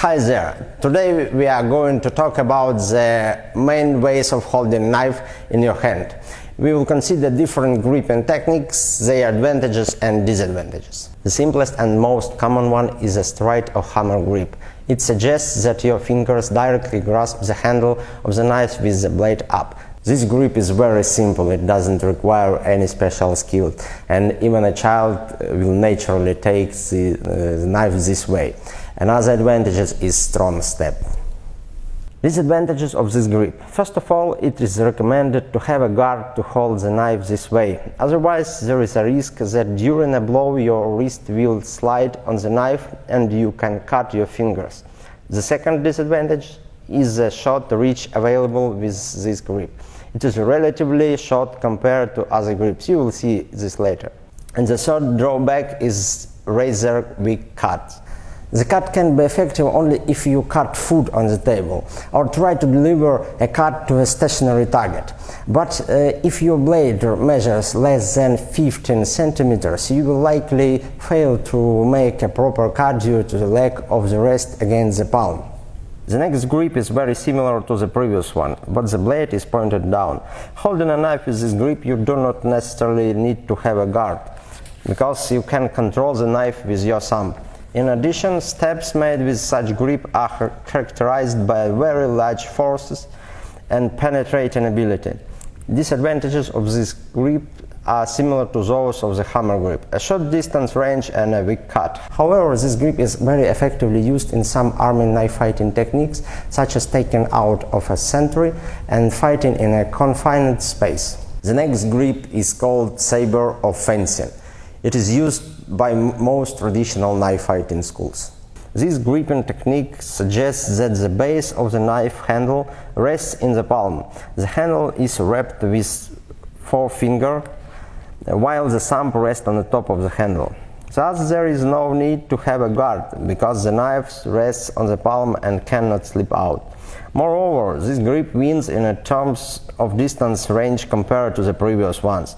Hi there! Today we are going to talk about the main ways of holding a knife in your hand. We will consider different gripping techniques, their advantages and disadvantages. The simplest and most common one is a straight or hammer grip. It suggests that your fingers directly grasp the handle of the knife with the blade up. This grip is very simple, it doesn't require any special skill, and even a child will naturally take the knife this way. Another advantage is strong step. Disadvantages of this grip. First of all, it is recommended to have a guard to hold the knife this way. Otherwise, there is a risk that during a blow your wrist will slide on the knife and you can cut your fingers. The second disadvantage is the short reach available with this grip. It is relatively short compared to other grips. You will see this later. And the third drawback is razor weak cut. The cut can be effective only if you cut food on the table or try to deliver a cut to a stationary target. But if your blade measures less than 15 centimeters, you will likely fail to make a proper cut due to the lack of the rest against the palm. The next grip is very similar to the previous one, but the blade is pointed down. Holding a knife with this grip, you do not necessarily need to have a guard, because you can control the knife with your thumb. In addition, stabs made with such grip are characterized by very large forces and penetrating ability. Disadvantages of this grip are similar to those of the hammer grip: a short distance range and a weak cut. However, this grip is very effectively used in some army knife fighting techniques, such as taking out of a sentry and fighting in a confined space. The next grip is called saber or fencing. It is used by most traditional knife fighting schools. This gripping technique suggests that the base of the knife handle rests in the palm. The handle is wrapped with forefinger, while the thumb rests on the top of the handle. Thus, there is no need to have a guard, because the knife rests on the palm and cannot slip out. Moreover, this grip wins in terms of distance range compared to the previous ones.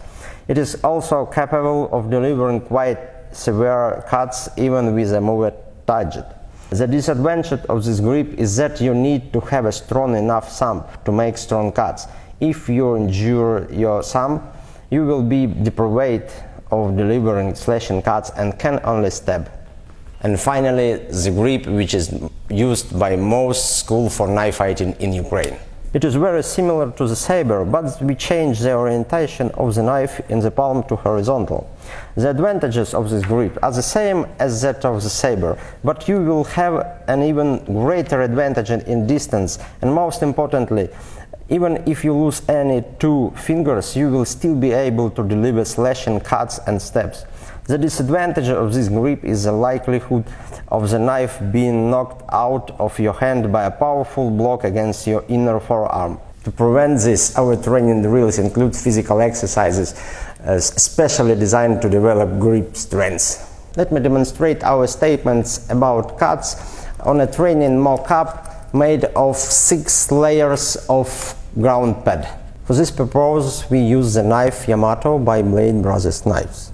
It is also capable of delivering quite severe cuts even with a moved target. The disadvantage of this grip is that you need to have a strong enough thumb to make strong cuts. If you injure your thumb, you will be deprived of delivering slashing cuts and can only stab. And finally, the grip which is used by most schools for knife fighting in Ukraine. It is very similar to the saber, but we change the orientation of the knife in the palm to horizontal. The advantages of this grip are the same as that of the saber, but you will have an even greater advantage in distance, and most importantly, even if you lose any two fingers, you will still be able to deliver slashing cuts and stabs. The disadvantage of this grip is the likelihood of the knife being knocked out of your hand by a powerful block against your inner forearm. To prevent this, our training drills include physical exercises specially designed to develop grip strength. Let me demonstrate our statements about cuts on a training mock-up made of 6 layers of ground pad. For this purpose, we use the knife Yamato by Blade Brothers Knives.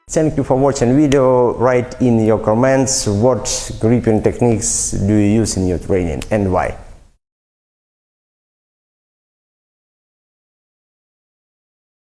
Thank you for watching video. Write in your comments what gripping techniques do you use in your training and why.